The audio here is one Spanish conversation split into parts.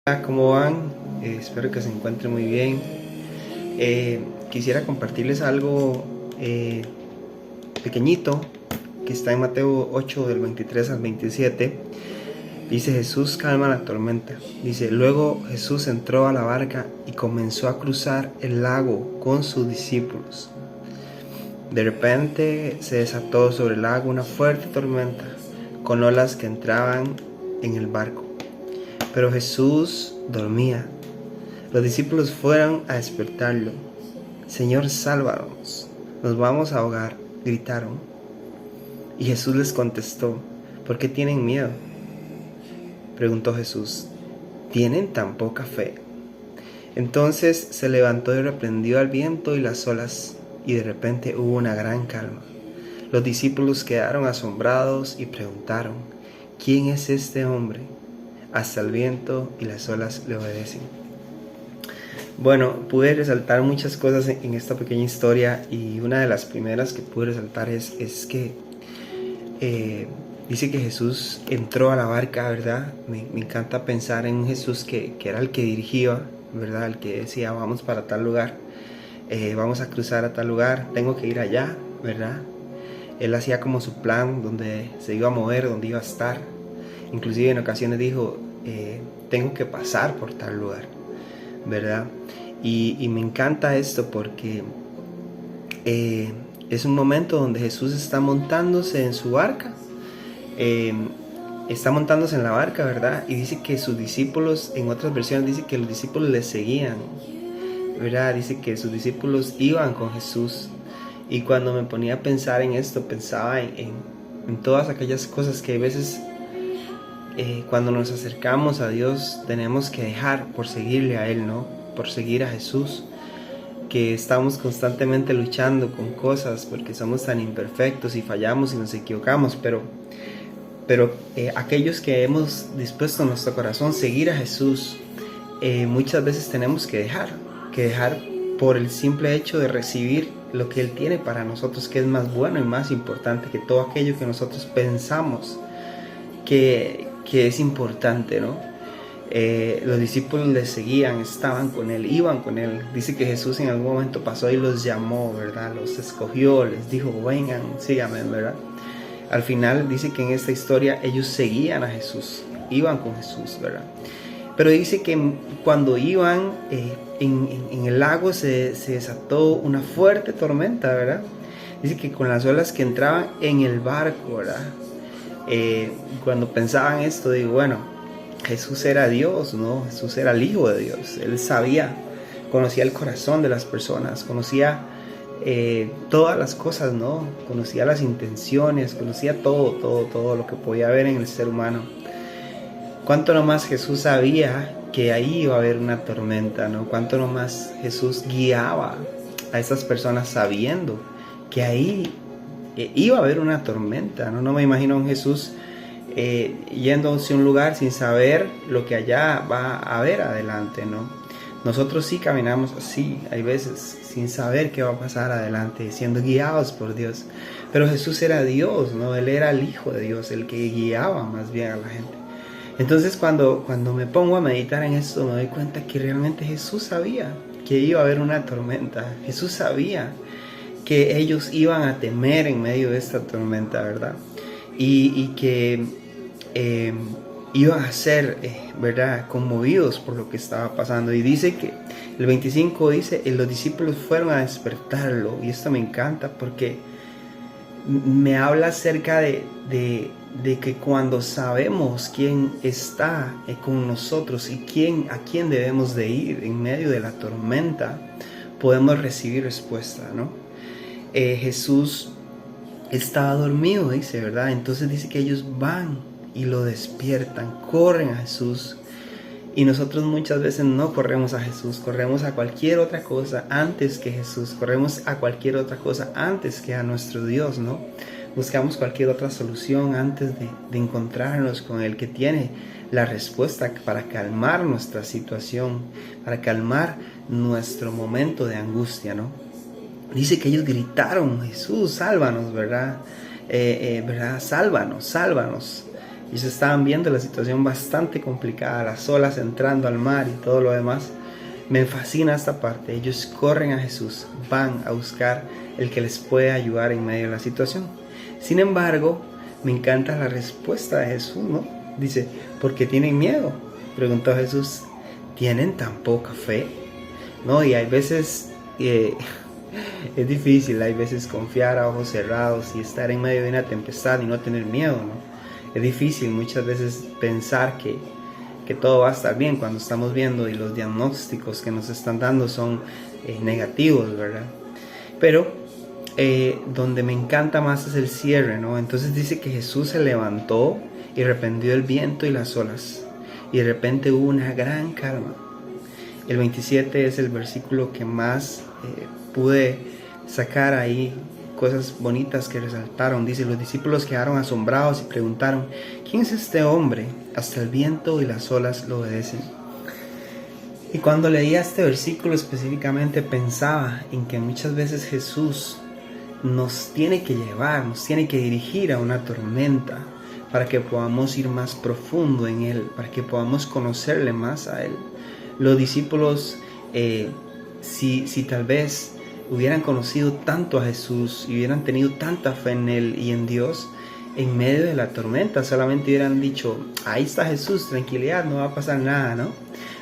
Hola, ¿cómo van? Espero que se encuentren muy bien. Quisiera compartirles algo pequeñito que está en Mateo 8 del 23 al 27. Dice: Jesús calma la tormenta. Dice: luego Jesús entró a la barca y comenzó a cruzar el lago con sus discípulos. De repente se desató sobre el lago una fuerte tormenta, con olas que entraban en el barco. Pero Jesús dormía. Los discípulos fueron a despertarlo. Señor, sálvanos, nos vamos a ahogar, gritaron. Y Jesús les contestó: ¿por qué tienen miedo?, preguntó Jesús. ¿Tienen tan poca fe? Entonces se levantó y reprendió al viento y las olas, y de repente hubo una gran calma. Los discípulos quedaron asombrados y preguntaron: ¿quién es este hombre? Hasta el viento y las olas le obedecen. Bueno, pude resaltar muchas cosas en esta pequeña historia, y una de las primeras que pude resaltar es que dice que Jesús entró a la barca, ¿verdad? Me encanta pensar en un Jesús que era el que dirigía, ¿verdad? El que decía: vamos para tal lugar, vamos a cruzar a tal lugar, tengo que ir allá, ¿verdad? Él hacía como su plan, donde se iba a mover, donde iba a estar. Inclusive en ocasiones dijo: tengo que pasar por tal lugar, ¿verdad? Y me encanta esto porque es un momento donde Jesús está montándose en su barca, está montándose en la barca, ¿verdad? Y dice que sus discípulos, en otras versiones dice que los discípulos le seguían, ¿verdad? Dice que sus discípulos iban con Jesús. Y cuando me ponía a pensar en esto, pensaba en todas aquellas cosas que a veces cuando nos acercamos a Dios tenemos que dejar por seguirle a Él, ¿no? Por seguir a Jesús, que estamos constantemente luchando con cosas porque somos tan imperfectos y fallamos y nos equivocamos, pero aquellos que hemos dispuesto en nuestro corazón seguir a Jesús, muchas veces tenemos que dejar por el simple hecho de recibir lo que Él tiene para nosotros, que es más bueno y más importante que todo aquello que nosotros pensamos que es importante, ¿no? Los discípulos le seguían, estaban con Él, iban con Él. Dice que Jesús en algún momento pasó y los llamó, ¿verdad? Los escogió, les dijo: vengan, síganme, ¿verdad? Al final dice que en esta historia ellos seguían a Jesús, iban con Jesús, ¿verdad? Pero dice que cuando iban en el lago se desató una fuerte tormenta, ¿verdad? Dice que con las olas que entraban en el barco, ¿verdad? Cuando pensaba en esto, digo, bueno, Jesús era Dios, ¿no? Jesús era el Hijo de Dios. Él sabía, conocía el corazón de las personas, conocía todas las cosas, ¿no? Conocía las intenciones, conocía todo lo que podía haber en el ser humano. Cuánto nomás Jesús sabía que ahí iba a haber una tormenta, ¿no? Cuánto nomás Jesús guiaba a esas personas sabiendo que ahí iba a haber una tormenta, ¿no? No me imagino a un Jesús yendo hacia un lugar sin saber lo que allá va a haber adelante, ¿no? Nosotros sí caminamos así, hay veces, sin saber qué va a pasar adelante, siendo guiados por Dios. Pero Jesús era Dios, ¿no? Él era el Hijo de Dios, el que guiaba más bien a la gente. Entonces cuando me pongo a meditar en esto, me doy cuenta que realmente Jesús sabía que iba a haber una tormenta. Jesús sabía que ellos iban a temer en medio de esta tormenta, ¿verdad? Y que iban a ser, ¿verdad?, conmovidos por lo que estaba pasando. Y dice que el 25 dice: los discípulos fueron a despertarlo. Y esto me encanta porque me habla acerca de que cuando sabemos quién está con nosotros y a quién debemos de ir en medio de la tormenta, podemos recibir respuesta, ¿no? Jesús estaba dormido, dice, ¿verdad? Entonces dice que ellos van y lo despiertan, corren a Jesús. Y nosotros muchas veces no corremos a Jesús, corremos a cualquier otra cosa antes que Jesús, corremos a cualquier otra cosa antes que a nuestro Dios, ¿no? Buscamos cualquier otra solución antes de encontrarnos con el que tiene la respuesta para calmar nuestra situación, para calmar nuestro momento de angustia, ¿no? Dice que ellos gritaron: Jesús, sálvanos, ¿verdad? ¿Verdad? Sálvanos. Ellos estaban viendo la situación bastante complicada, las olas entrando al mar y todo lo demás. Me fascina esta parte. Ellos corren a Jesús, van a buscar el que les puede ayudar en medio de la situación. Sin embargo, me encanta la respuesta de Jesús, ¿no? Dice, ¿por qué tienen miedo?, preguntó Jesús. ¿Tienen tan poca fe? No, y hay veces es difícil, hay veces confiar a ojos cerrados y estar en medio de una tempestad y no tener miedo, ¿no? Es difícil muchas veces pensar que todo va a estar bien cuando estamos viendo y los diagnósticos que nos están dando son negativos, ¿verdad? Pero donde me encanta más es el cierre, ¿no? Entonces dice que Jesús se levantó y reprendió el viento y las olas, y de repente hubo una gran calma. El 27 es el versículo que más pude sacar ahí cosas bonitas que resaltaron. Dice, los discípulos quedaron asombrados y preguntaron, ¿quién es este hombre? Hasta el viento y las olas lo obedecen. Y cuando leía este versículo específicamente pensaba en que muchas veces Jesús nos tiene que llevar, nos tiene que dirigir a una tormenta para que podamos ir más profundo en Él, para que podamos conocerle más a Él. Los discípulos, si tal vez hubieran conocido tanto a Jesús y hubieran tenido tanta fe en Él y en Dios, en medio de la tormenta solamente hubieran dicho, ahí está Jesús, tranquilidad, no va a pasar nada, ¿no?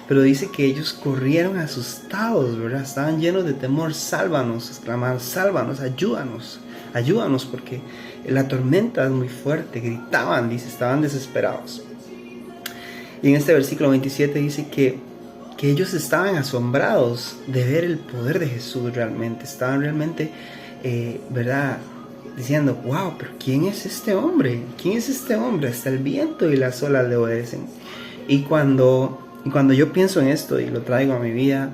Pero dice que ellos corrieron asustados, ¿verdad? Estaban llenos de temor. Sálvanos, exclamaban, sálvanos, ayúdanos, ayúdanos, porque la tormenta es muy fuerte. Gritaban, dice, estaban desesperados. Y en este versículo 27 dice que ellos estaban asombrados de ver el poder de Jesús realmente. Estaban realmente, ¿verdad?, diciendo, wow, pero ¿quién es este hombre? ¿Quién es este hombre? Hasta el viento y las olas le obedecen. Y cuando yo pienso en esto y lo traigo a mi vida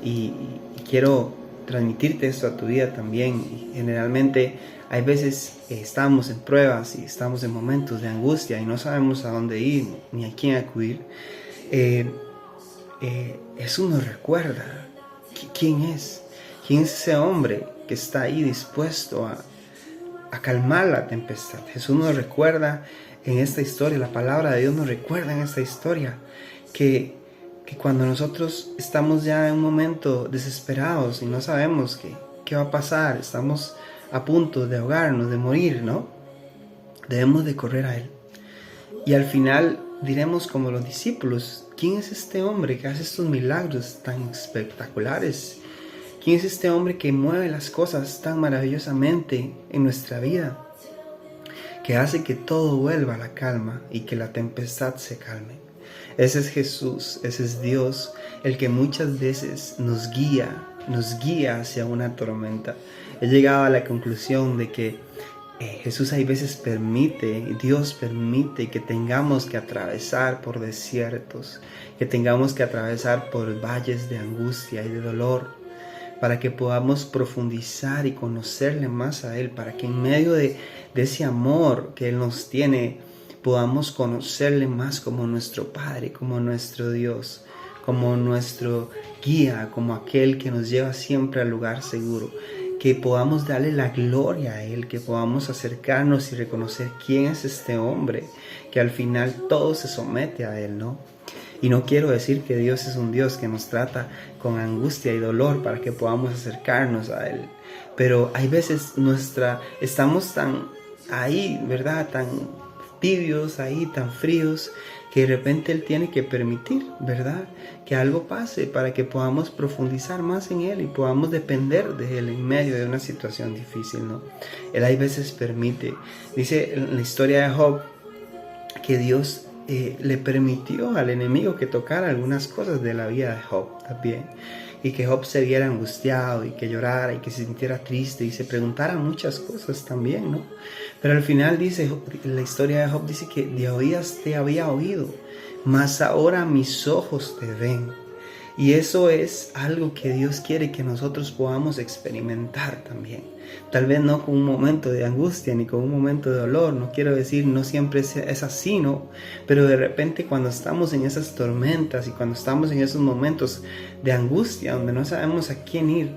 y quiero transmitirte esto a tu vida también, y generalmente hay veces estamos en pruebas y estamos en momentos de angustia y no sabemos a dónde ir ni a quién acudir. Eso nos recuerda quién es ese hombre que está ahí dispuesto a calmar la tempestad. Jesús nos recuerda en esta historia, la palabra de Dios nos recuerda en esta historia que cuando nosotros estamos ya en un momento desesperados y no sabemos qué va a pasar, estamos a punto de ahogarnos, de morir, ¿no? Debemos de correr a Él. Y al final diremos como los discípulos, ¿quién es este hombre que hace estos milagros tan espectaculares? ¿Quién es este hombre que mueve las cosas tan maravillosamente en nuestra vida? Que hace que todo vuelva a la calma y que la tempestad se calme. Ese es Jesús, ese es Dios, el que muchas veces nos guía hacia una tormenta. He llegado a la conclusión de que Jesús hay veces permite, Dios permite que tengamos que atravesar por desiertos, que tengamos que atravesar por valles de angustia y de dolor, para que podamos profundizar y conocerle más a Él, para que en medio de ese amor que Él nos tiene, podamos conocerle más como nuestro Padre, como nuestro Dios, como nuestro guía, como aquel que nos lleva siempre al lugar seguro. Que podamos darle la gloria a Él, que podamos acercarnos y reconocer quién es este hombre, que al final todo se somete a Él, ¿no? Y no quiero decir que Dios es un Dios que nos trata con angustia y dolor para que podamos acercarnos a Él. Pero hay veces estamos tan ahí, ¿verdad? Tan tibios ahí, tan fríos, que de repente Él tiene que permitir, ¿verdad?, que algo pase para que podamos profundizar más en Él y podamos depender de Él en medio de una situación difícil, ¿no? Él hay veces permite. Dice en la historia de Job que Dios le permitió al enemigo que tocara algunas cosas de la vida de Job también, y que Job se viera angustiado y que llorara y que se sintiera triste y se preguntara muchas cosas también, ¿no? Pero al final dice, la historia de Job dice que de oídas te había oído, mas ahora mis ojos te ven. Y eso es algo que Dios quiere que nosotros podamos experimentar también. Tal vez no con un momento de angustia ni con un momento de dolor, no quiero decir, no siempre es así, ¿no? Pero de repente cuando estamos en esas tormentas y cuando estamos en esos momentos de angustia donde no sabemos a quién ir,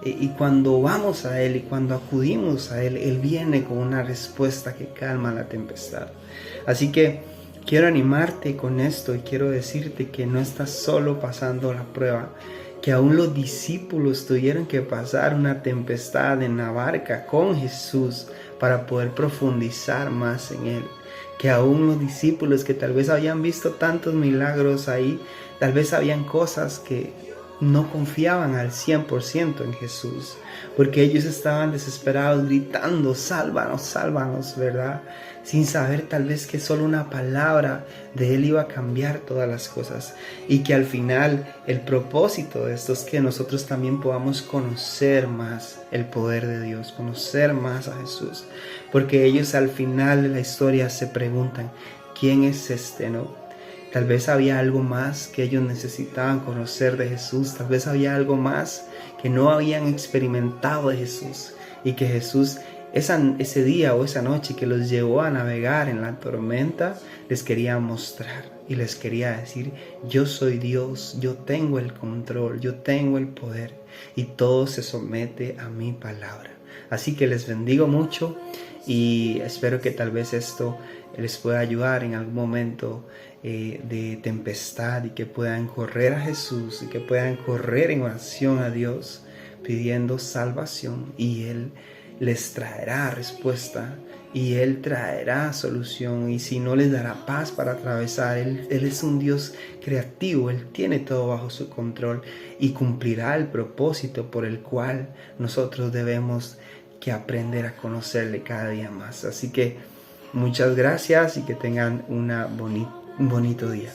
y cuando vamos a Él y cuando acudimos a Él, Él viene con una respuesta que calma la tempestad. Así que quiero animarte con esto y quiero decirte que no estás solo pasando la prueba, que aún los discípulos tuvieron que pasar una tempestad en la barca con Jesús para poder profundizar más en Él. Que aún los discípulos que tal vez habían visto tantos milagros ahí, tal vez habían cosas que no confiaban al 100% en Jesús, porque ellos estaban desesperados gritando, sálvanos, sálvanos, ¿verdad? Sin saber tal vez que solo una palabra de Él iba a cambiar todas las cosas, y que al final el propósito de esto es que nosotros también podamos conocer más el poder de Dios, conocer más a Jesús, porque ellos al final de la historia se preguntan, ¿quién es este, no? Tal vez había algo más que ellos necesitaban conocer de Jesús. Tal vez había algo más que no habían experimentado de Jesús. Y que Jesús ese día o esa noche que los llevó a navegar en la tormenta, les quería mostrar y les quería decir, yo soy Dios, yo tengo el control, yo tengo el poder y todo se somete a mi palabra. Así que les bendigo mucho y espero que tal vez esto les pueda ayudar en algún momento de tempestad y que puedan correr a Jesús y que puedan correr en oración a Dios pidiendo salvación y Él les traerá respuesta y Él traerá solución y si no les dará paz para atravesar, Él es un Dios creativo, Él tiene todo bajo su control y cumplirá el propósito por el cual nosotros debemos que aprender a conocerle cada día más. Así que muchas gracias y que tengan un bonito día.